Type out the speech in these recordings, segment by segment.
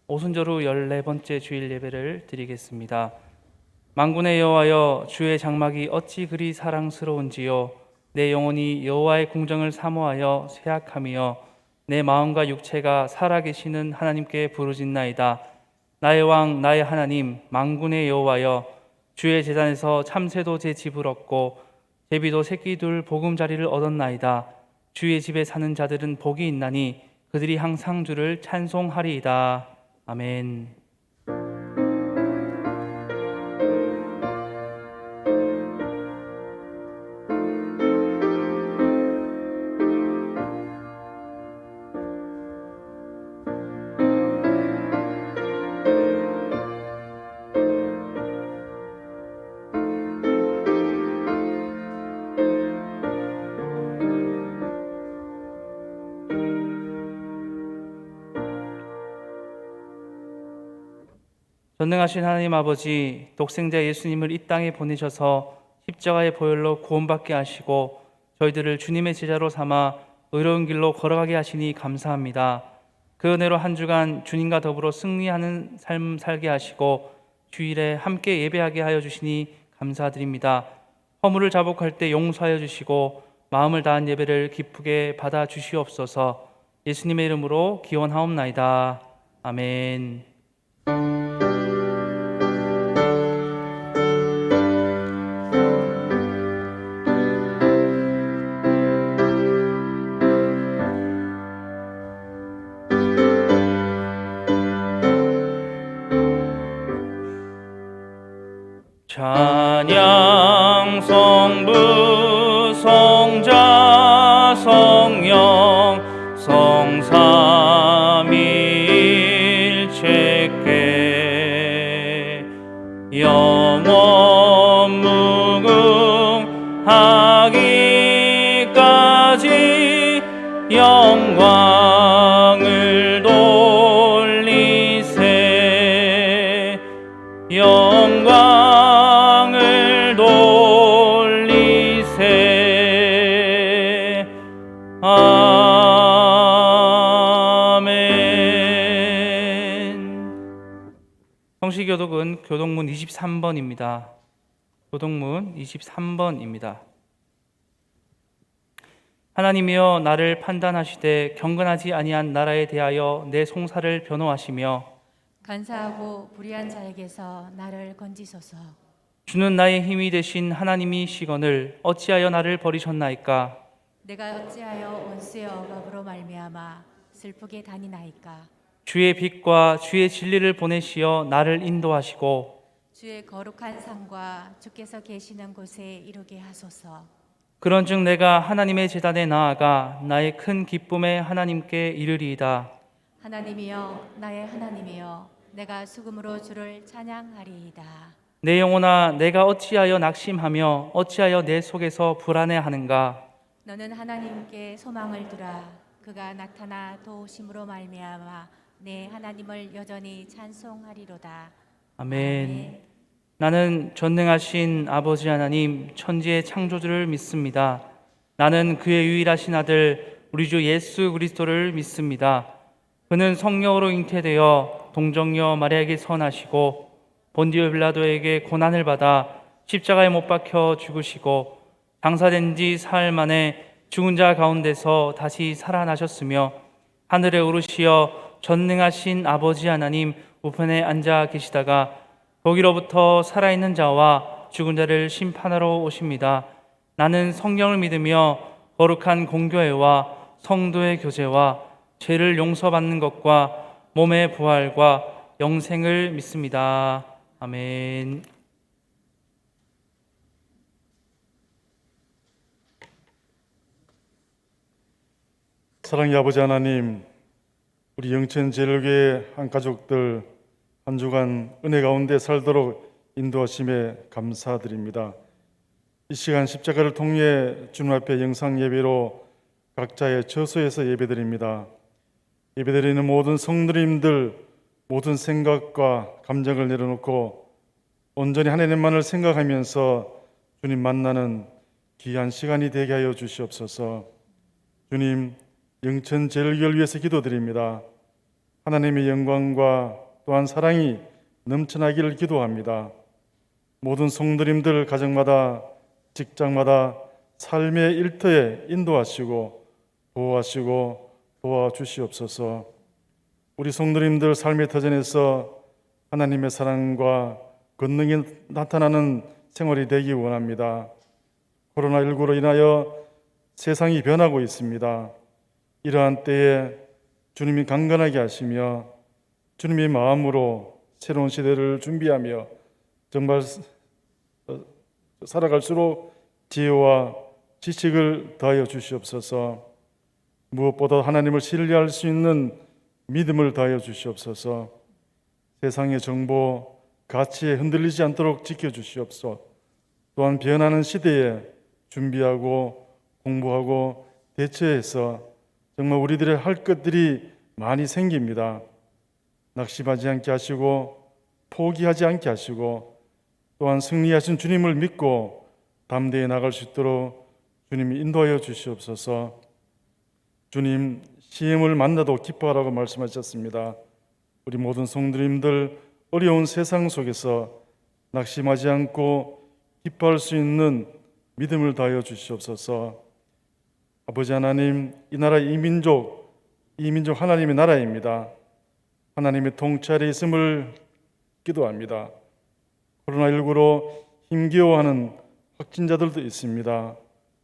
오순절 후 14번째 주일 예배를 드리겠습니다. 만군의 여호와여, 주의 장막이 어찌 그리 사랑스러운지요. 내 영혼이 여호와의 궁정을 사모하여 쇠약함이여 내 마음과 육체가 살아계시는 하나님께 부르짖나이다. 나의 왕 나의 하나님 만군의 여호와여, 주의 제단에서 참새도 제 집을 얻고 제비도 새끼 둘 보금자리를 얻었나이다. 주의 집에 사는 자들은 복이 있나니 그들이 항상 주를 찬송하리이다. 아멘. 전능하신 하나님 아버지, 독생자 예수님을 이 땅에 보내셔서 십자가의 보혈로 구원받게 하시고 저희들을 주님의 제자로 삼아 의로운 길로 걸어가게 하시니 감사합니다. 그 은혜로 한 주간 주님과 더불어 승리하는 삶 살게 하시고 주일에 함께 예배하게 하여 주시니 감사드립니다. 허물을 자복할 때 용서하여 주시고 마음을 다한 예배를 기쁘게 받아 주시옵소서. 예수님의 이름으로 기원하옵나이다. 아멘. 찬양 성부 성자 성령 성삼위일체께 영원 무궁하기까지 영광을 돌리세. 영광을 돌리세. 아멘. 성시교독은 교독문 23번입니다. 교독문 23번입니다. 하나님이여, 나를 판단하시되 경건하지 아니한 나라에 대하여 내 송사를 변호하시며 간사하고 불의한 자에게서 나를 건지소서. 주는 나의 힘이 되신 하나님이시거늘 어찌하여 나를 버리셨나이까? 내가 어찌하여 원수의 억압으로 말미암아 슬프게 다니나이까? 주의 빛과 주의 진리를 보내시어 나를 인도하시고 주의 거룩한 상과 주께서 계시는 곳에 이르게 하소서. 그런즉 내가 하나님의 제단에 나아가 나의 큰 기쁨에 하나님께 이르리이다. 하나님이여, 나의 하나님이여, 내가 수금으로 주를 찬양하리이다. 내 영혼아, 내가 어찌하여 낙심하며 어찌하여 내 속에서 불안해하는가? 너는 하나님께 소망을 두라. 그가 나타나 도우심으로 말미암아 내 하나님을 여전히 찬송하리로다. 아멘. 나는 전능하신 아버지 하나님 천지의 창조주를 믿습니다. 나는 그의 유일하신 아들 우리 주 예수 그리스도를 믿습니다. 그는 성령으로 잉태되어 동정녀 마리아에게 선하시고 본디오 빌라도에게 고난을 받아 십자가에 못 박혀 죽으시고 장사된 지 사흘 만에 죽은 자 가운데서 다시 살아나셨으며 하늘에 오르시어 전능하신 아버지 하나님 우편에 앉아 계시다가 거기로부터 살아있는 자와 죽은 자를 심판하러 오십니다. 나는 성령을 믿으며 거룩한 공교회와 성도의 교제와 죄를 용서받는 것과 몸의 부활과 영생을 믿습니다. 아멘. 사랑의 아버지 하나님, 우리 영천제일교회 한 가족들 한 주간 은혜 가운데 살도록 인도하심에 감사드립니다. 이 시간 십자가를 통해 주님 앞에 영상 예배로 각자의 처소에서 예배드립니다. 예배드리는 모든 성도님들 모든 생각과 감정을 내려놓고 온전히 하나님만을 생각하면서 주님 만나는 귀한 시간이 되게 하여 주시옵소서. 주님, 영천제일교회를 위해서 기도드립니다. 하나님의 영광과 또한 사랑이 넘쳐나기를 기도합니다. 모든 성도님들 가정마다 직장마다 삶의 일터에 인도하시고 보호하시고 도와주시옵소서. 우리 성도님들 삶의 터전에서 하나님의 사랑과 권능이 나타나는 생활이 되기 원합니다. 코로나19로 인하여 세상이 변하고 있습니다. 이러한 때에 주님이 강건하게 하시며 주님의 마음으로 새로운 시대를 준비하며 정말 살아갈수록 지혜와 지식을 더하여 주시옵소서. 무엇보다 하나님을 신뢰할 수 있는 믿음을 더하여 주시옵소서. 세상의 정보, 가치에 흔들리지 않도록 지켜주시옵소서. 또한 변하는 시대에 준비하고 공부하고 대처해서 정말 우리들의 할 것들이 많이 생깁니다. 낙심하지 않게 하시고 포기하지 않게 하시고 또한 승리하신 주님을 믿고 담대히 나갈 수 있도록 주님이 인도하여 주시옵소서. 주님, 시험을 만나도 기뻐하라고 말씀하셨습니다. 우리 모든 성도님들 어려운 세상 속에서 낙심하지 않고 기뻐할 수 있는 믿음을 다하여 주시옵소서. 아버지 하나님, 이 나라 이 민족 하나님의 나라입니다. 하나님의 통찰에 있음을 기도합니다. 코로나19로 힘겨워하는 확진자들도 있습니다.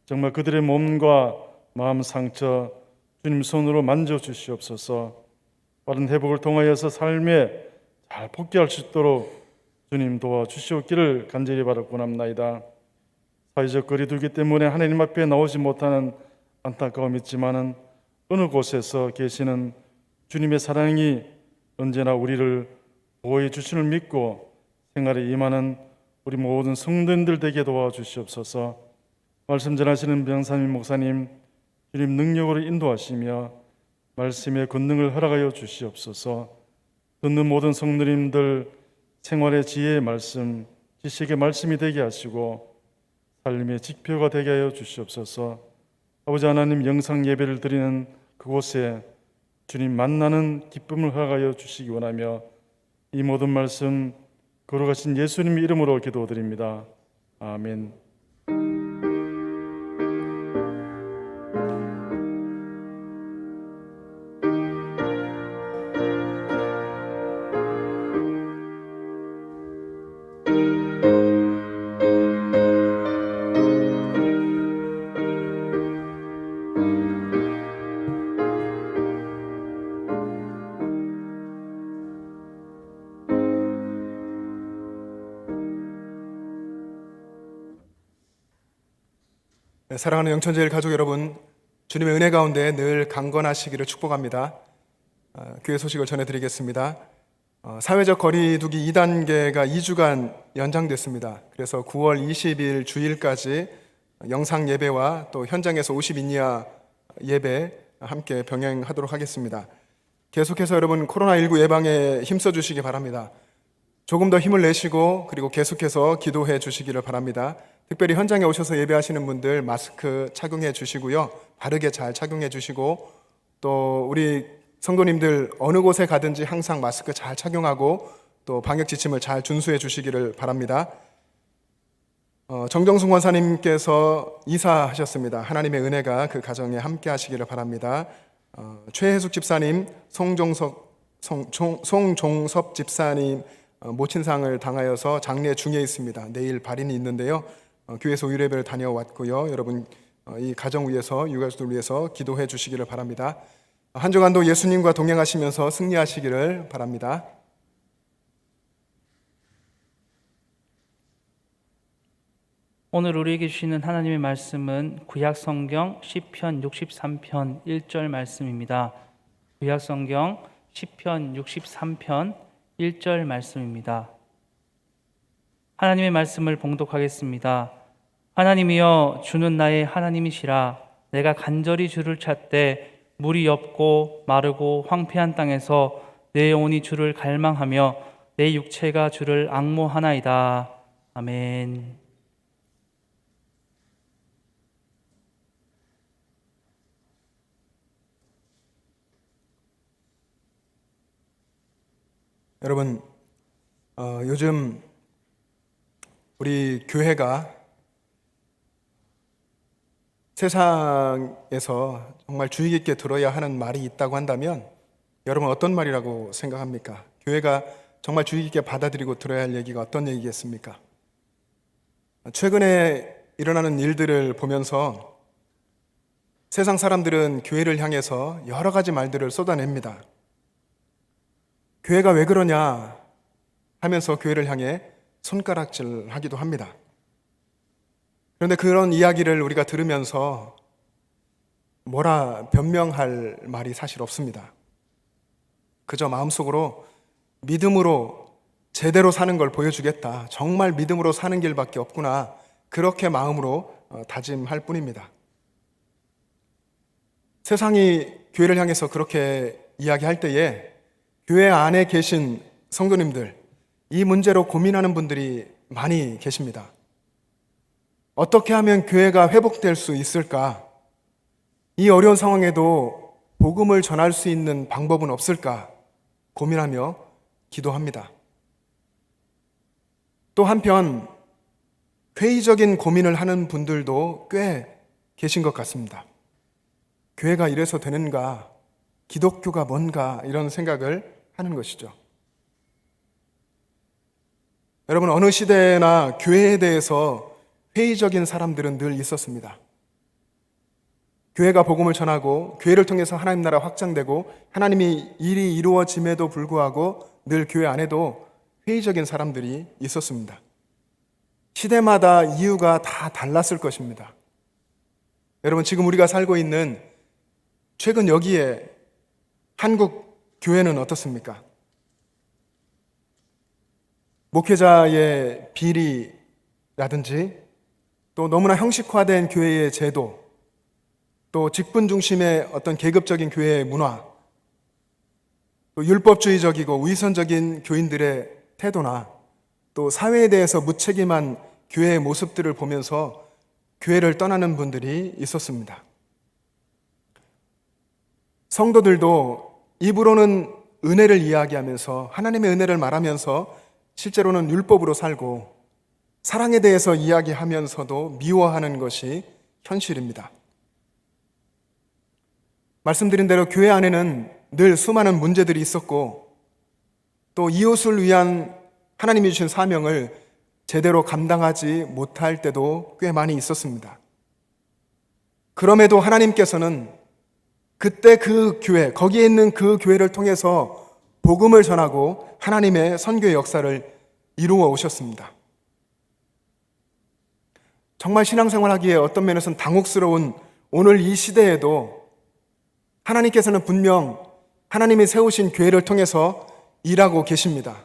정말 그들의 몸과 마음 상처 주님 손으로 만져주시옵소서. 빠른 회복을 통하여서 삶에 잘 복귀할 수 있도록 주님 도와주시옵기를 간절히 바라고 원합나이다. 사회적 거리두기 때문에 하나님 앞에 나오지 못하는 안타까움이 있지만은 어느 곳에서 계시는 주님의 사랑이 언제나 우리를 보호해 주심을 믿고 생활에 임하는 우리 모든 성도님들 되게 도와주시옵소서. 말씀 전하시는 병사님 목사님 주님 능력으로 인도하시며 말씀의 권능을 허락하여 주시옵소서. 듣는 모든 성도님들 생활의 지혜의 말씀, 지식의 말씀이 되게 하시고 삶의 지표가 되게 하여 주시옵소서. 아버지 하나님, 영상 예배를 드리는 그곳에 주님 만나는 기쁨을 허락하여 주시기 원하며 이 모든 말씀 거룩하신 예수님의 이름으로 기도드립니다. 아멘. 네, 사랑하는 영천제일 가족 여러분, 주님의 은혜 가운데 늘 강건하시기를 축복합니다. 교회 소식을 전해드리겠습니다. 사회적 거리두기 2단계가 2주간 연장됐습니다. 그래서 9월 20일 주일까지 영상 예배와 또 현장에서 50인 이하 예배 함께 병행하도록 하겠습니다. 계속해서 여러분 코로나19 예방에 힘써 주시기 바랍니다. 조금 더 힘을 내시고 그리고 계속해서 기도해 주시기를 바랍니다. 특별히 현장에 오셔서 예배하시는 분들 마스크 착용해 주시고요. 바르게 잘 착용해 주시고 또 우리 성도님들 어느 곳에 가든지 항상 마스크 잘 착용하고 또 방역 지침을 잘 준수해 주시기를 바랍니다. 정정승 권사님께서 이사하셨습니다. 하나님의 은혜가 그 가정에 함께 하시기를 바랍니다. 최혜숙 집사님, 송종섭 집사님 모친상을 당하여서 장례 중에 있습니다. 내일 발인이 있는데요. 교회에서 의례배를 다녀왔고요. 여러분 이 가정 위해서 유가족들 위해서 기도해 주시기를 바랍니다. 한 주간도 예수님과 동행하시면서 승리하시기를 바랍니다. 오늘 우리에게 주시는 하나님의 말씀은 구약성경 시편 63편 1절 말씀입니다. 구약성경 시편 63편 1절 말씀입니다. 하나님의 말씀을 봉독하겠습니다. 하나님이여, 주는 나의 하나님이시라. 내가 간절히 주를 찾되 물이 없고 마르고 황폐한 땅에서 내 영혼이 주를 갈망하며 내 육체가 주를 앙모하나이다. 아멘. 여러분, 요즘 우리 교회가 세상에서 정말 주의 깊게 들어야 하는 말이 있다고 한다면 여러분 어떤 말이라고 생각합니까? 교회가 정말 주의 깊게 받아들이고 들어야 할 얘기가 어떤 얘기겠습니까? 최근에 일어나는 일들을 보면서 세상 사람들은 교회를 향해서 여러 가지 말들을 쏟아냅니다. 교회가 왜 그러냐 하면서 교회를 향해 손가락질 하기도 합니다. 그런데 그런 이야기를 우리가 들으면서 뭐라 변명할 말이 사실 없습니다. 그저 마음속으로 믿음으로 제대로 사는 걸 보여주겠다. 정말 믿음으로 사는 길밖에 없구나. 그렇게 마음으로 다짐할 뿐입니다. 세상이 교회를 향해서 그렇게 이야기할 때에 교회 안에 계신 성도님들, 이 문제로 고민하는 분들이 많이 계십니다. 어떻게 하면 교회가 회복될 수 있을까? 이 어려운 상황에도 복음을 전할 수 있는 방법은 없을까? 고민하며 기도합니다. 또 한편 회의적인 고민을 하는 분들도 꽤 계신 것 같습니다. 교회가 이래서 되는가? 기독교가 뭔가? 이런 생각을 하는 것이죠. 여러분, 어느 시대나 교회에 대해서 회의적인 사람들은 늘 있었습니다. 교회가 복음을 전하고 교회를 통해서 하나님 나라 확장되고 하나님이 일이 이루어짐에도 불구하고 늘 교회 안에도 회의적인 사람들이 있었습니다. 시대마다 이유가 다 달랐을 것입니다. 여러분, 지금 우리가 살고 있는 최근 여기에 한국 교회는 어떻습니까? 목회자의 비리라든지 또 너무나 형식화된 교회의 제도, 또 직분 중심의 어떤 계급적인 교회의 문화, 또 율법주의적이고 위선적인 교인들의 태도나 또 사회에 대해서 무책임한 교회의 모습들을 보면서 교회를 떠나는 분들이 있었습니다. 성도들도 입으로는 은혜를 이야기하면서 하나님의 은혜를 말하면서 실제로는 율법으로 살고 사랑에 대해서 이야기하면서도 미워하는 것이 현실입니다. 말씀드린 대로 교회 안에는 늘 수많은 문제들이 있었고 또 이웃을 위한 하나님이 주신 사명을 제대로 감당하지 못할 때도 꽤 많이 있었습니다. 그럼에도 하나님께서는 그때 그 교회, 거기에 있는 그 교회를 통해서 복음을 전하고 하나님의 선교의 역사를 이루어 오셨습니다. 정말 신앙생활하기에 어떤 면에서는 당혹스러운 오늘 이 시대에도 하나님께서는 분명 하나님이 세우신 교회를 통해서 일하고 계십니다.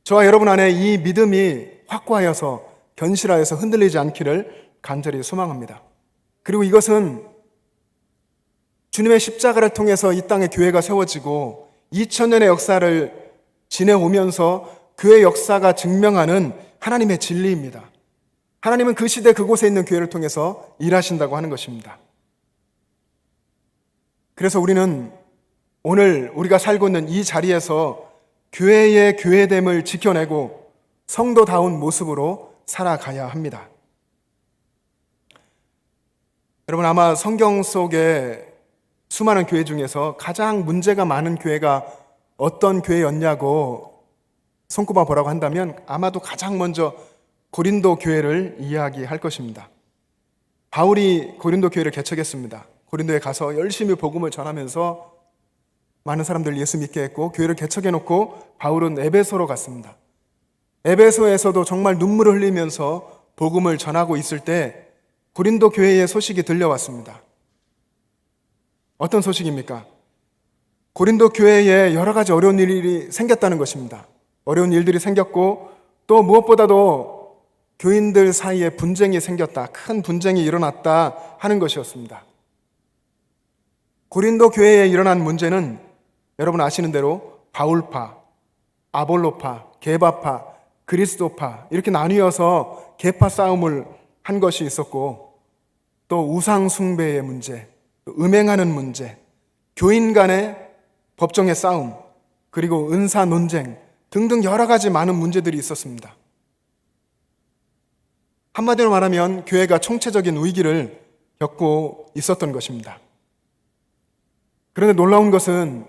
저와 여러분 안에 이 믿음이 확고하여서 견실하여서 흔들리지 않기를 간절히 소망합니다. 그리고 이것은 주님의 십자가를 통해서 이 땅에 교회가 세워지고 2000년의 역사를 지내오면서 교회 역사가 증명하는 하나님의 진리입니다. 하나님은 그 시대 그곳에 있는 교회를 통해서 일하신다고 하는 것입니다. 그래서 우리는 오늘 우리가 살고 있는 이 자리에서 교회의 교회됨을 지켜내고 성도다운 모습으로 살아가야 합니다. 여러분, 아마 성경 속에 수많은 교회 중에서 가장 문제가 많은 교회가 어떤 교회였냐고 손꼽아 보라고 한다면 아마도 가장 먼저 고린도 교회를 이야기할 것입니다. 바울이 고린도 교회를 개척했습니다. 고린도에 가서 열심히 복음을 전하면서 많은 사람들 예수 믿게 했고 교회를 개척해놓고 바울은 에베소로 갔습니다. 에베소에서도 정말 눈물을 흘리면서 복음을 전하고 있을 때 고린도 교회의 소식이 들려왔습니다. 어떤 소식입니까? 고린도 교회에 여러 가지 어려운 일이 생겼다는 것입니다. 어려운 일들이 생겼고 또 무엇보다도 교인들 사이에 분쟁이 생겼다, 큰 분쟁이 일어났다 하는 것이었습니다. 고린도 교회에 일어난 문제는 여러분 아시는 대로 바울파, 아볼로파, 게바파, 그리스도파 이렇게 나뉘어서 계파 싸움을 한 것이 있었고 또 우상 숭배의 문제, 음행하는 문제, 교인 간의 법정의 싸움, 그리고 은사 논쟁 등등 여러 가지 많은 문제들이 있었습니다. 한마디로 말하면 교회가 총체적인 위기를 겪고 있었던 것입니다. 그런데 놀라운 것은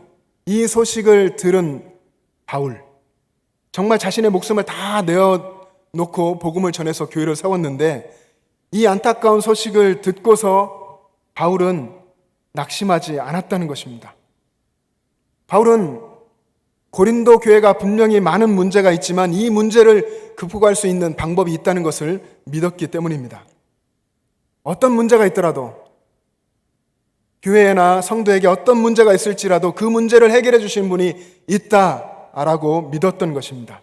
이 소식을 들은 바울, 정말 자신의 목숨을 다 내어놓고 복음을 전해서 교회를 세웠는데 이 안타까운 소식을 듣고서 바울은 낙심하지 않았다는 것입니다. 바울은 고린도 교회가 분명히 많은 문제가 있지만 이 문제를 극복할 수 있는 방법이 있다는 것을 믿었기 때문입니다. 어떤 문제가 있더라도 교회나 성도에게 어떤 문제가 있을지라도 그 문제를 해결해 주신 분이 있다라고 믿었던 것입니다.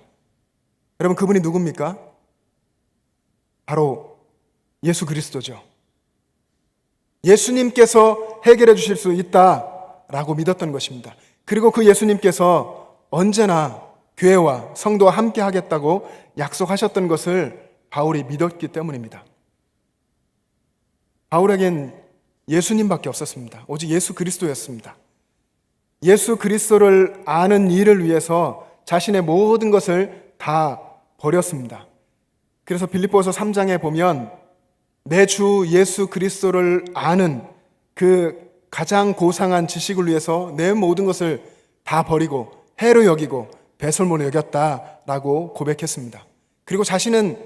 여러분, 그분이 누굽니까? 바로 예수 그리스도죠. 예수님께서 해결해 주실 수 있다라고 믿었던 것입니다. 그리고 그 예수님께서 언제나 교회와 성도와 함께 하겠다고 약속하셨던 것을 바울이 믿었기 때문입니다. 바울에겐 예수님밖에 없었습니다. 오직 예수 그리스도였습니다. 예수 그리스도를 아는 일을 위해서 자신의 모든 것을 다 버렸습니다. 그래서 빌립보서 3장에 보면 내 주 예수 그리스도를 아는 그 가장 고상한 지식을 위해서 내 모든 것을 다 버리고 해로 여기고 배설물로 여겼다라고 고백했습니다. 그리고 자신은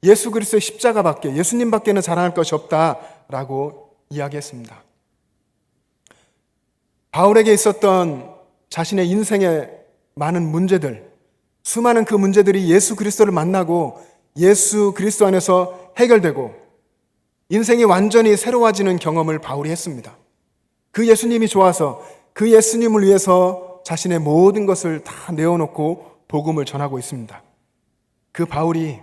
예수 그리스도의 십자가밖에, 예수님밖에는 자랑할 것이 없다라고 이야기했습니다. 바울에게 있었던 자신의 인생의 많은 문제들, 수많은 그 문제들이 예수 그리스도를 만나고 예수 그리스도 안에서 해결되고 인생이 완전히 새로워지는 경험을 바울이 했습니다. 그 예수님이 좋아서 그 예수님을 위해서 자신의 모든 것을 다 내어놓고 복음을 전하고 있습니다. 그 바울이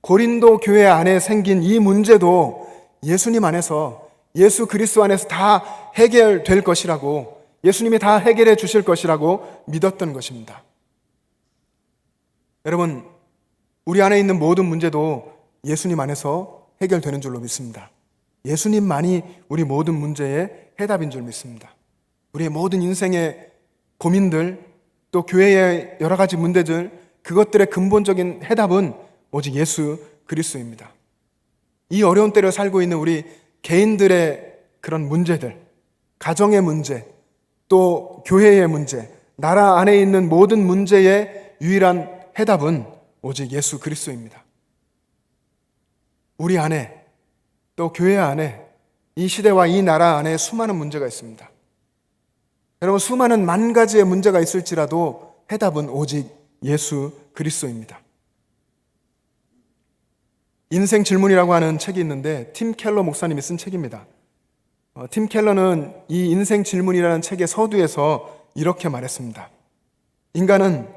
고린도 교회 안에 생긴 이 문제도 예수님 안에서, 예수 그리스도 안에서 다 해결될 것이라고, 예수님이 다 해결해 주실 것이라고 믿었던 것입니다. 여러분, 우리 안에 있는 모든 문제도 예수님 안에서 해결되는 줄로 믿습니다. 예수님만이 우리 모든 문제의 해답인 줄 믿습니다. 우리의 모든 인생의 고민들, 또 교회의 여러 가지 문제들, 그것들의 근본적인 해답은 오직 예수 그리스도입니다. 이 어려운 때를 살고 있는 우리 개인들의 그런 문제들, 가정의 문제, 또 교회의 문제, 나라 안에 있는 모든 문제의 유일한 해답은 오직 예수 그리스도입니다. 우리 안에, 또 교회 안에, 이 시대와 이 나라 안에 수많은 문제가 있습니다. 여러분, 수많은 만 가지의 문제가 있을지라도 해답은 오직 예수 그리스도입니다. 인생 질문이라고 하는 책이 있는데 팀 켈러 목사님이 쓴 책입니다. 팀 켈러는 이 인생 질문이라는 책의 서두에서 이렇게 말했습니다. 인간은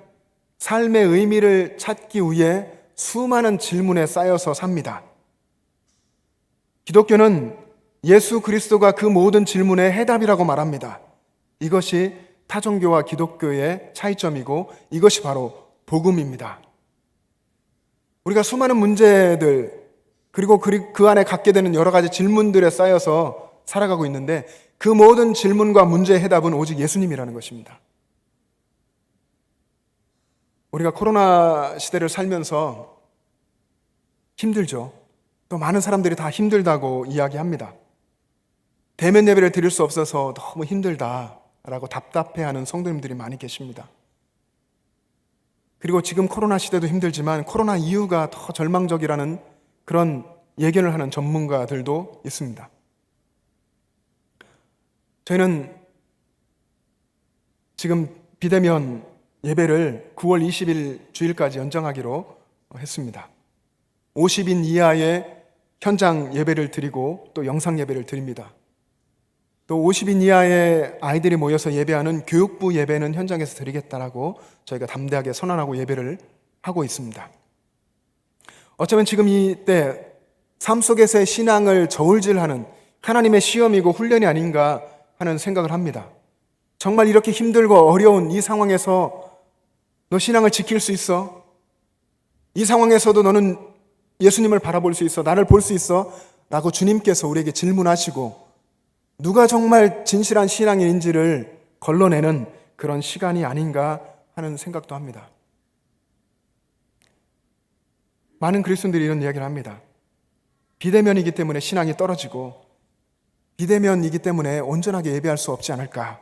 삶의 의미를 찾기 위해 수많은 질문에 쌓여서 삽니다. 기독교는 예수 그리스도가 그 모든 질문의 해답이라고 말합니다. 이것이 타종교와 기독교의 차이점이고 이것이 바로 복음입니다. 우리가 수많은 문제들, 그리고 그 안에 갖게 되는 여러 가지 질문들에 쌓여서 살아가고 있는데 그 모든 질문과 문제의 해답은 오직 예수님이라는 것입니다. 우리가 코로나 시대를 살면서 힘들죠. 또 많은 사람들이 다 힘들다고 이야기합니다. 대면 예배를 드릴 수 없어서 너무 힘들다라고 답답해하는 성도님들이 많이 계십니다. 그리고 지금 코로나 시대도 힘들지만 코로나 이후가 더 절망적이라는 그런 예견을 하는 전문가들도 있습니다. 저희는 지금 비대면 예배를 9월 20일 주일까지 연장하기로 했습니다. 50인 이하의 현장 예배를 드리고 또 영상 예배를 드립니다. 또 50인 이하의 아이들이 모여서 예배하는 교육부 예배는 현장에서 드리겠다라고 저희가 담대하게 선언하고 예배를 하고 있습니다. 어쩌면 지금 이때 삶 속에서의 신앙을 저울질하는 하나님의 시험이고 훈련이 아닌가 하는 생각을 합니다. 정말 이렇게 힘들고 어려운 이 상황에서 너 신앙을 지킬 수 있어? 이 상황에서도 너는 예수님을 바라볼 수 있어? 나를 볼 수 있어? 라고 주님께서 우리에게 질문하시고 누가 정말 진실한 신앙인지를 걸러내는 그런 시간이 아닌가 하는 생각도 합니다. 많은 그리스도인들이 이런 이야기를 합니다. 비대면이기 때문에 신앙이 떨어지고 비대면이기 때문에 온전하게 예배할 수 없지 않을까.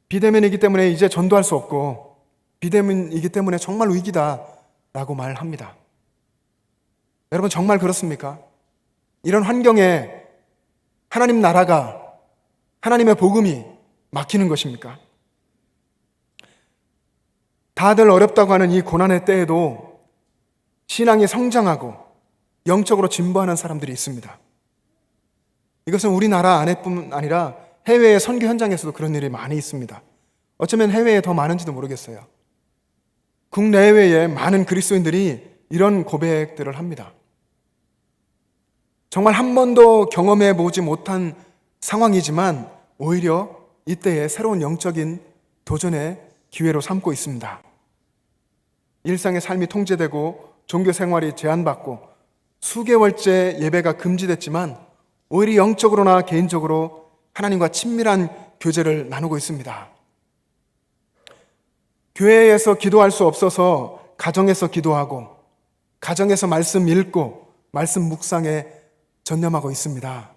비대면이기 때문에 이제 전도할 수 없고 비대면이기 때문에 정말 위기다라고 말합니다. 여러분 정말 그렇습니까? 이런 환경에 하나님 나라가, 하나님의 복음이 막히는 것입니까? 다들 어렵다고 하는 이 고난의 때에도 신앙이 성장하고 영적으로 진보하는 사람들이 있습니다. 이것은 우리나라 안에뿐 아니라 해외의 선교 현장에서도 그런 일이 많이 있습니다. 어쩌면 해외에 더 많은지도 모르겠어요. 국내외에 많은 그리스도인들이 이런 고백들을 합니다. 정말 한 번도 경험해 보지 못한 상황이지만 오히려 이때에 새로운 영적인 도전의 기회로 삼고 있습니다. 일상의 삶이 통제되고 종교 생활이 제한받고 수개월째 예배가 금지됐지만 오히려 영적으로나 개인적으로 하나님과 친밀한 교제를 나누고 있습니다. 교회에서 기도할 수 없어서 가정에서 기도하고 가정에서 말씀 읽고 말씀 묵상에 전념하고 있습니다.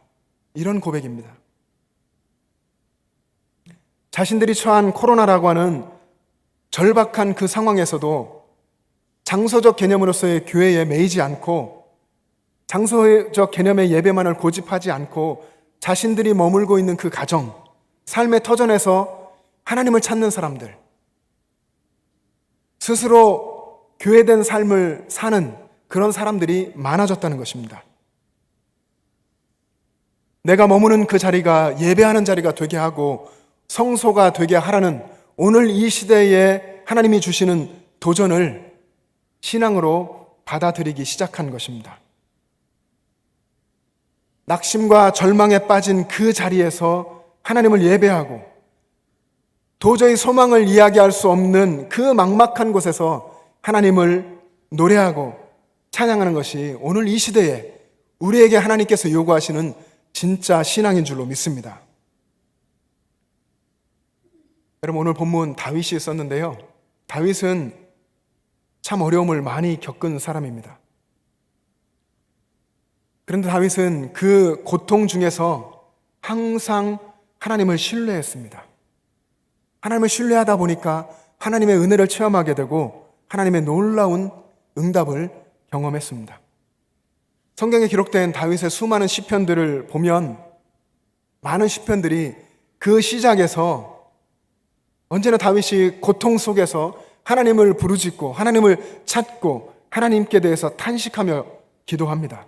이런 고백입니다. 자신들이 처한 코로나라고 하는 절박한 그 상황에서도 장소적 개념으로서의 교회에 매이지 않고 장소적 개념의 예배만을 고집하지 않고 자신들이 머물고 있는 그 가정, 삶의 터전에서 하나님을 찾는 사람들, 스스로 교회된 삶을 사는 그런 사람들이 많아졌다는 것입니다. 내가 머무는 그 자리가 예배하는 자리가 되게 하고 성소가 되게 하라는 오늘 이 시대에 하나님이 주시는 도전을 신앙으로 받아들이기 시작한 것입니다. 낙심과 절망에 빠진 그 자리에서 하나님을 예배하고 도저히 소망을 이야기할 수 없는 그 막막한 곳에서 하나님을 노래하고 찬양하는 것이 오늘 이 시대에 우리에게 하나님께서 요구하시는 진짜 신앙인 줄로 믿습니다. 여러분 오늘 본문 다윗이 썼는데요. 다윗은 참 어려움을 많이 겪은 사람입니다. 그런데 다윗은 그 고통 중에서 항상 하나님을 신뢰했습니다. 하나님을 신뢰하다 보니까 하나님의 은혜를 체험하게 되고 하나님의 놀라운 응답을 경험했습니다. 성경에 기록된 다윗의 수많은 시편들을 보면 많은 시편들이 그 시작에서 언제나 다윗이 고통 속에서 하나님을 부르짖고 하나님을 찾고 하나님께 대해서 탄식하며 기도합니다.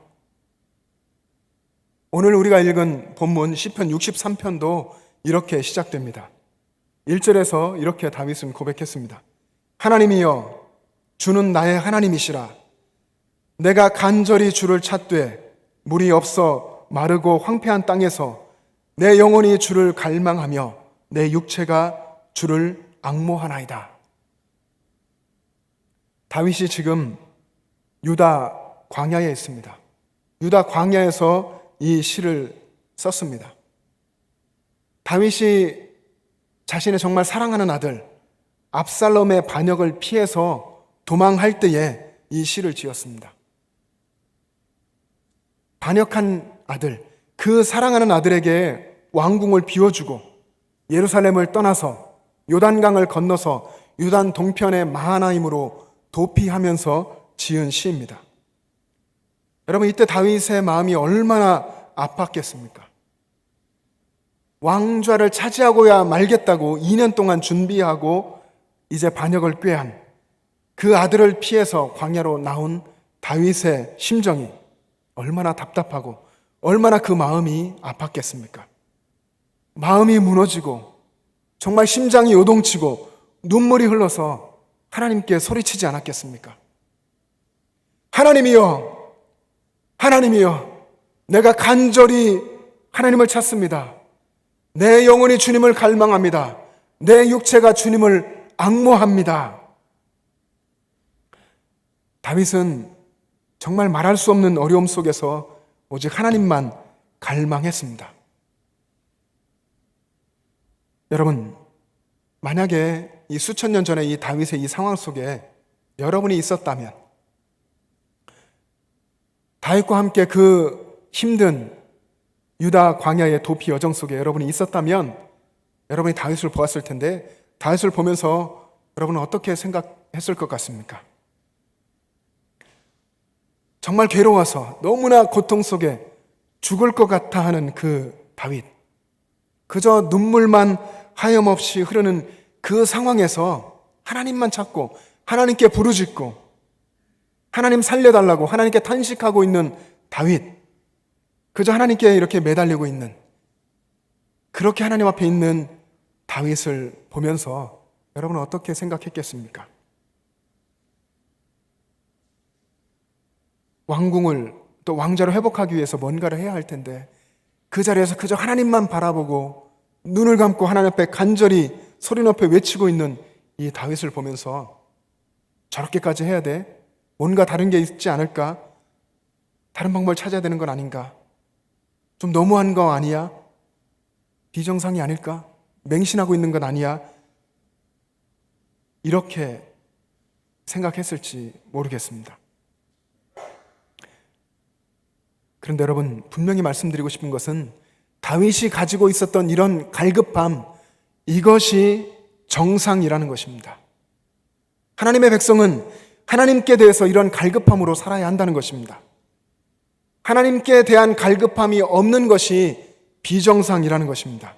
오늘 우리가 읽은 본문 시편 63편도 이렇게 시작됩니다. 1절에서 이렇게 다윗은 고백했습니다. 하나님이여 주는 나의 하나님이시라. 내가 간절히 주를 찾되 물이 없어 마르고 황폐한 땅에서 내 영혼이 주를 갈망하며 내 육체가 주를 앙모하나이다. 다윗이 지금 유다 광야에 있습니다. 유다 광야에서 이 시를 썼습니다. 다윗이 자신의 정말 사랑하는 아들 압살롬의 반역을 피해서 도망할 때에 이 시를 지었습니다. 반역한 아들, 그 사랑하는 아들에게 왕궁을 비워주고 예루살렘을 떠나서 요단강을 건너서 유단 동편의 마하나임으로 도피하면서 지은 시입니다. 여러분 이때 다윗의 마음이 얼마나 아팠겠습니까? 왕좌를 차지하고야 말겠다고 2년 동안 준비하고 이제 반역을 꾀한 그 아들을 피해서 광야로 나온 다윗의 심정이 얼마나 답답하고 얼마나 그 마음이 아팠겠습니까? 마음이 무너지고 정말 심장이 요동치고 눈물이 흘러서 하나님께 소리치지 않았겠습니까? 하나님이여, 하나님이여, 내가 간절히 하나님을 찾습니다. 내 영혼이 주님을 갈망합니다. 내 육체가 주님을 앙모합니다. 다윗은 정말 말할 수 없는 어려움 속에서 오직 하나님만 갈망했습니다. 여러분, 만약에 이 수천 년 전에 이 다윗의 이 상황 속에 여러분이 있었다면, 다윗과 함께 그 힘든 유다 광야의 도피 여정 속에 여러분이 있었다면 여러분이 다윗을 보았을 텐데, 다윗을 보면서 여러분은 어떻게 생각했을 것 같습니까? 정말 괴로워서 너무나 고통 속에 죽을 것 같아 하는 그 다윗, 그저 눈물만 하염없이 흐르는 그 상황에서 하나님만 찾고 하나님께 부르짖고 하나님 살려달라고 하나님께 탄식하고 있는 다윗, 그저 하나님께 이렇게 매달리고 있는, 그렇게 하나님 앞에 있는 다윗을 보면서 여러분은 어떻게 생각했겠습니까? 왕궁을 또 왕자로 회복하기 위해서 뭔가를 해야 할 텐데 그 자리에서 그저 하나님만 바라보고 눈을 감고 하나님 앞에 간절히 소리 높여 외치고 있는 이 다윗을 보면서 저렇게까지 해야 돼? 뭔가 다른 게 있지 않을까? 다른 방법을 찾아야 되는 건 아닌가? 좀 너무한 거 아니야? 비정상이 아닐까? 맹신하고 있는 건 아니야? 이렇게 생각했을지 모르겠습니다. 그런데 여러분, 분명히 말씀드리고 싶은 것은 다윗이 가지고 있었던 이런 갈급함, 이것이 정상이라는 것입니다. 하나님의 백성은 하나님께 대해서 이런 갈급함으로 살아야 한다는 것입니다. 하나님께 대한 갈급함이 없는 것이 비정상이라는 것입니다.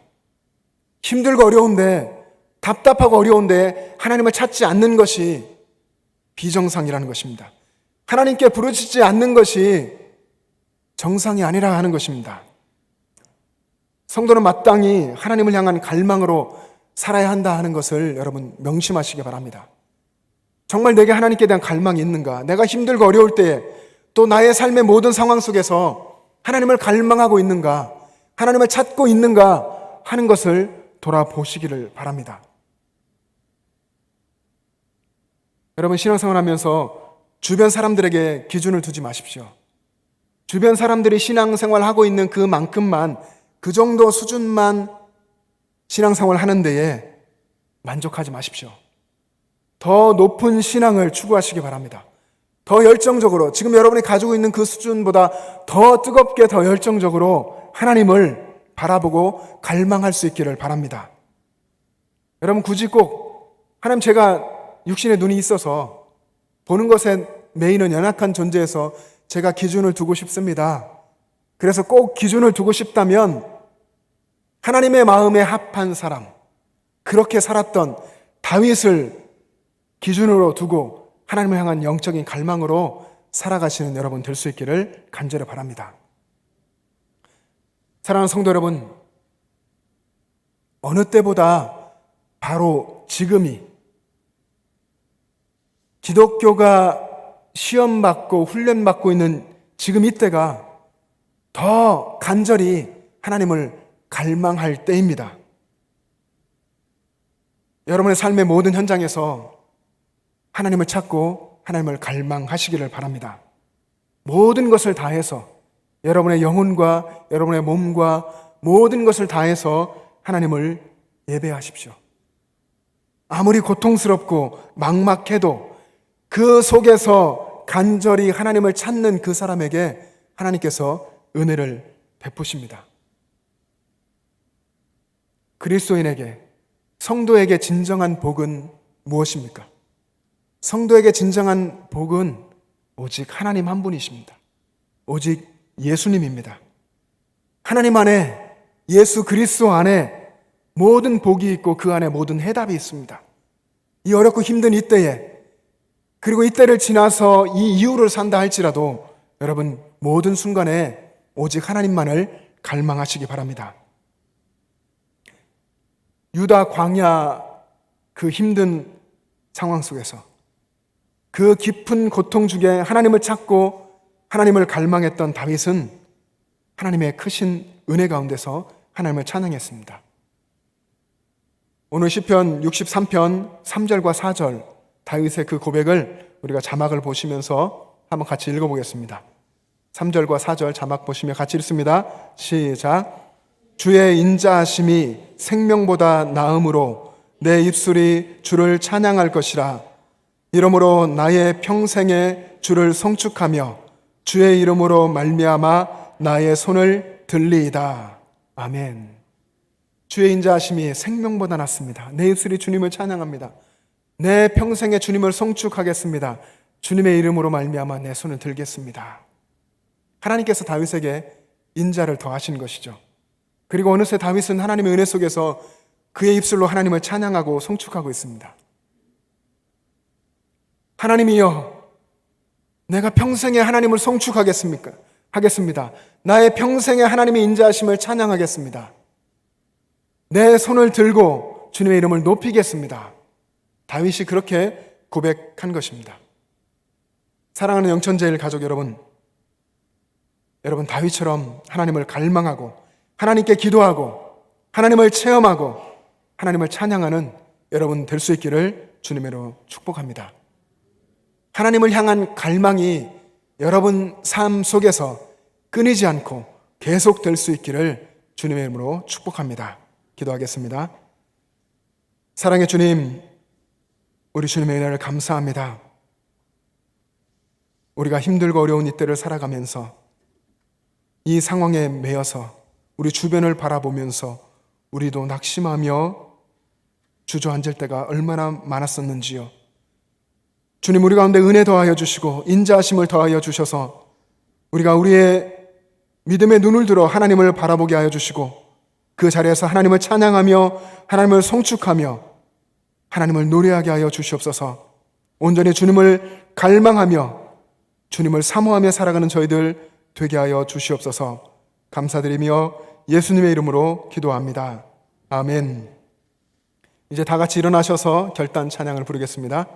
힘들고 어려운데, 답답하고 어려운데 하나님을 찾지 않는 것이 비정상이라는 것입니다. 하나님께 부르짖지 않는 것이 정상이 아니라 하는 것입니다. 성도는 마땅히 하나님을 향한 갈망으로 살아야 한다 하는 것을 여러분 명심하시기 바랍니다. 정말 내게 하나님께 대한 갈망이 있는가? 내가 힘들고 어려울 때에 또 나의 삶의 모든 상황 속에서 하나님을 갈망하고 있는가? 하나님을 찾고 있는가? 하는 것을 돌아보시기를 바랍니다. 여러분, 신앙생활 하면서 주변 사람들에게 기준을 두지 마십시오. 주변 사람들이 신앙생활 하고 있는 그만큼만, 그 정도 수준만 신앙생활 하는 데에 만족하지 마십시오. 더 높은 신앙을 추구하시기 바랍니다. 더 열정적으로, 지금 여러분이 가지고 있는 그 수준보다 더 뜨겁게, 더 열정적으로 하나님을 바라보고 갈망할 수 있기를 바랍니다. 여러분, 굳이 꼭 하나님, 제가 육신의 눈이 있어서 보는 것에 메이는 연약한 존재에서 제가 기준을 두고 싶습니다. 그래서 꼭 기준을 두고 싶다면 하나님의 마음에 합한 사람, 그렇게 살았던 다윗을 기준으로 두고 하나님을 향한 영적인 갈망으로 살아가시는 여러분 될 수 있기를 간절히 바랍니다. 사랑하는 성도 여러분, 어느 때보다 바로 지금이 기독교가 시험받고 훈련받고 있는 지금 이때가 더 간절히 하나님을 갈망할 때입니다. 여러분의 삶의 모든 현장에서 하나님을 찾고 하나님을 갈망하시기를 바랍니다. 모든 것을 다해서, 여러분의 영혼과 여러분의 몸과 모든 것을 다해서 하나님을 예배하십시오. 아무리 고통스럽고 막막해도 그 속에서 간절히 하나님을 찾는 그 사람에게 하나님께서 은혜를 베푸십니다. 그리스도인에게, 성도에게 진정한 복은 무엇입니까? 성도에게 진정한 복은 오직 하나님 한 분이십니다. 오직 예수님입니다. 하나님 안에, 예수 그리스도 안에 모든 복이 있고 그 안에 모든 해답이 있습니다. 이 어렵고 힘든 이때에, 그리고 이때를 지나서 이 이후를 산다 할지라도 여러분 모든 순간에 오직 하나님만을 갈망하시기 바랍니다. 유다 광야 그 힘든 상황 속에서, 그 깊은 고통 중에 하나님을 찾고 하나님을 갈망했던 다윗은 하나님의 크신 은혜 가운데서 하나님을 찬양했습니다. 오늘 시편 63편 3절과 4절 다윗의 그 고백을 우리가 자막을 보시면서 한번 같이 읽어보겠습니다. 3절과 4절 자막 보시며 같이 읽습니다. 시작. 주의 인자하심이 생명보다 나음으로 내 입술이 주를 찬양할 것이라. 이러므로 나의 평생에 주를 송축하며 주의 이름으로 말미암아 나의 손을 들리이다. 아멘. 주의 인자하심이 생명보다 낫습니다. 내 입술이 주님을 찬양합니다. 내 평생에 주님을 송축하겠습니다. 주님의 이름으로 말미암아 내 손을 들겠습니다. 하나님께서 다윗에게 인자를 더하신 것이죠. 그리고 어느새 다윗은 하나님의 은혜 속에서 그의 입술로 하나님을 찬양하고 송축하고 있습니다. 하나님이여, 내가 평생에 하나님을 송축하겠습니까? 하겠습니다. 나의 평생에 하나님의 인자하심을 찬양하겠습니다. 내 손을 들고 주님의 이름을 높이겠습니다. 다윗이 그렇게 고백한 것입니다. 사랑하는 영천제일 가족 여러분, 다윗처럼 하나님을 갈망하고 하나님께 기도하고 하나님을 체험하고 하나님을 찬양하는 여러분 될 수 있기를 주님으로 축복합니다. 하나님을 향한 갈망이 여러분 삶 속에서 끊이지 않고 계속 될 수 있기를 주님의 이름으로 축복합니다. 기도하겠습니다. 사랑의 주님, 우리 주님의 은혜를 감사합니다. 우리가 힘들고 어려운 이때를 살아가면서 이 상황에 매여서 우리 주변을 바라보면서 우리도 낙심하며 주저앉을 때가 얼마나 많았었는지요. 주님, 우리 가운데 은혜 더하여 주시고 인자하심을 더하여 주셔서 우리가 우리의 믿음의 눈을 들어 하나님을 바라보게 하여 주시고 그 자리에서 하나님을 찬양하며 하나님을 송축하며 하나님을 노래하게 하여 주시옵소서. 온전히 주님을 갈망하며 주님을 사모하며 살아가는 저희들 되게 하여 주시옵소서. 감사드리며 예수님의 이름으로 기도합니다. 아멘. 이제 다 같이 일어나셔서 결단 찬양을 부르겠습니다.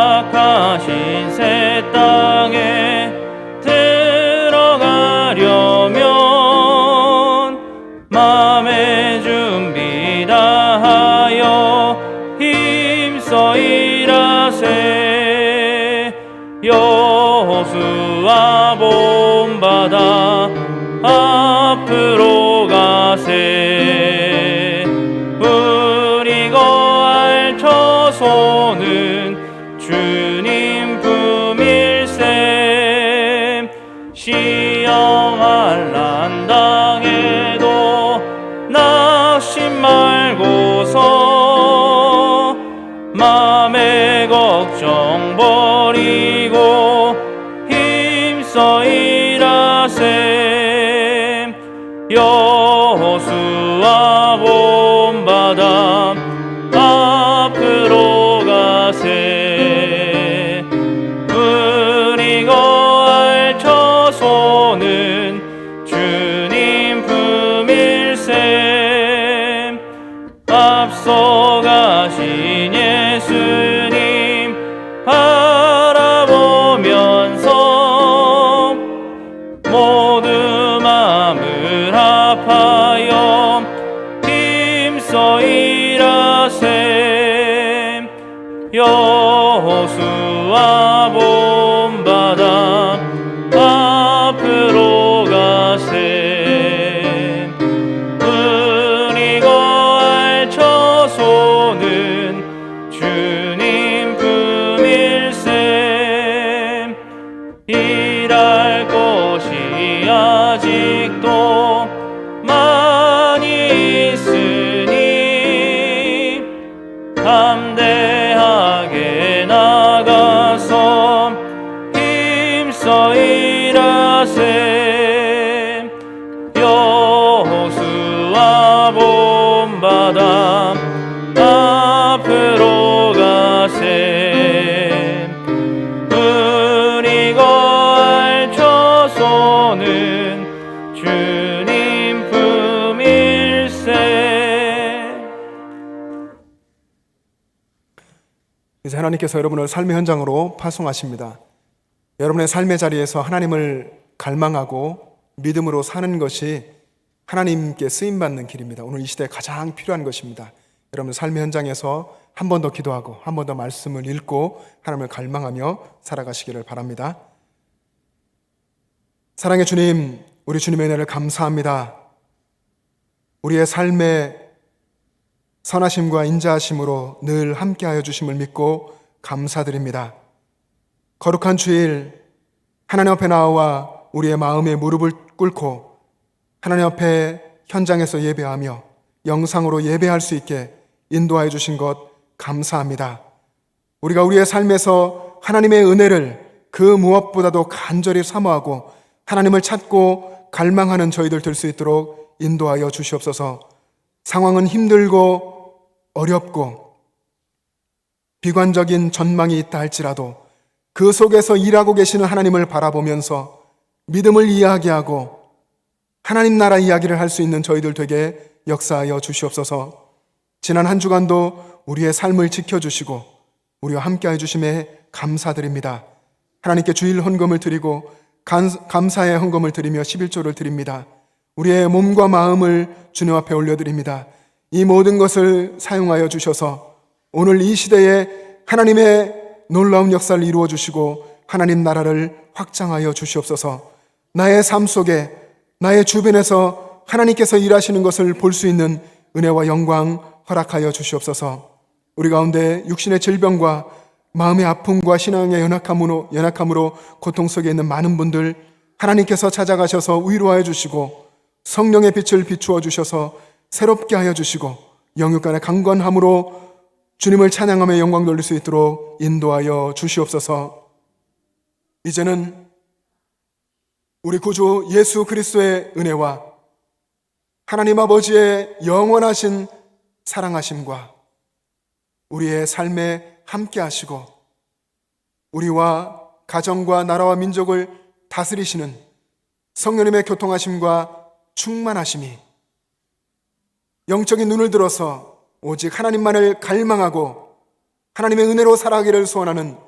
허락하신 새 땅에 들어가려면 마음의 준비 다하여 힘써 일하세. 여호수아 본받아 앞으로 가세. 우리 거할 처소는 주님 품일세. 시험할 난 당해도 낙심 말고서 맘의 걱정 버리고 힘써 일하세. 여호수아 본받아 앞으로 가세. 우리 거할 처소는 주님 품일세. 앞서 가신 예수님 바라보면서 모두 마음을 합하여 힘써 일하세. 여호수아 본받아 앞으로 가세. 우리 거할 처소는 주님 품일세. 일할 곳이 아직도 많이 있으니 담대하게 나가서 힘써 일하세. 여호수아 본받아 앞으로 가세. 우리 거할 처소는 주님 품일세. 이제 하나님께서 여러분을 삶의 현장으로 파송하십니다. 여러분의 삶의 자리에서 하나님을 갈망하고 믿음으로 사는 것이 하나님께 쓰임받는 길입니다. 오늘 이 시대에 가장 필요한 것입니다. 여러분 삶의 현장에서 한 번 더 기도하고 한 번 더 말씀을 읽고 하나님을 갈망하며 살아가시기를 바랍니다. 사랑의 주님, 우리 주님의 은혜를 감사합니다. 우리의 삶에 선하심과 인자하심으로 늘 함께하여 주심을 믿고 감사드립니다. 거룩한 주일 하나님 앞에 나와 우리의 마음에 무릎을 꿇고 하나님 앞에 현장에서 예배하며 영상으로 예배할 수 있게 인도하여 주신 것 감사합니다. 우리가 우리의 삶에서 하나님의 은혜를 그 무엇보다도 간절히 사모하고 하나님을 찾고 갈망하는 저희들 될 수 있도록 인도하여 주시옵소서. 상황은 힘들고 어렵고 비관적인 전망이 있다 할지라도 그 속에서 일하고 계시는 하나님을 바라보면서 믿음을 이야기하고 하나님 나라 이야기를 할 수 있는 저희들 되게 역사하여 주시옵소서. 지난 한 주간도 우리의 삶을 지켜주시고 우리와 함께해 주심에 감사드립니다. 하나님께 주일 헌금을 드리고 감사의 헌금을 드리며 11조를 드립니다. 우리의 몸과 마음을 주님 앞에 올려드립니다. 이 모든 것을 사용하여 주셔서 오늘 이 시대에 하나님의 놀라운 역사를 이루어 주시고 하나님 나라를 확장하여 주시옵소서. 나의 삶 속에 나의 주변에서 하나님께서 일하시는 것을 볼 수 있는 은혜와 영광 허락하여 주시옵소서. 우리 가운데 육신의 질병과 마음의 아픔과 신앙의 연약함으로 고통 속에 있는 많은 분들 하나님께서 찾아가셔서 위로하여 주시고 성령의 빛을 비추어 주셔서 새롭게 하여 주시고 영육간의 강건함으로 주님을 찬양하며 영광 돌릴 수 있도록 인도하여 주시옵소서. 이제는 우리 구주 예수 그리스도의 은혜와 하나님 아버지의 영원하신 사랑하심과 우리의 삶에 함께 하시고 우리와 가정과 나라와 민족을 다스리시는 성령님의 교통하심과 충만하심이 영적인 눈을 들어서 오직 하나님만을 갈망하고 하나님의 은혜로 살아가기를 소원하는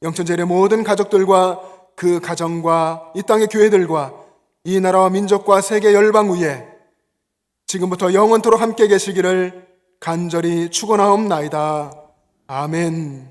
영천제일의 모든 가족들과 그 가정과 이 땅의 교회들과 이 나라와 민족과 세계 열방 위에 지금부터 영원토록 함께 계시기를 간절히 축원하옵나이다. 아멘.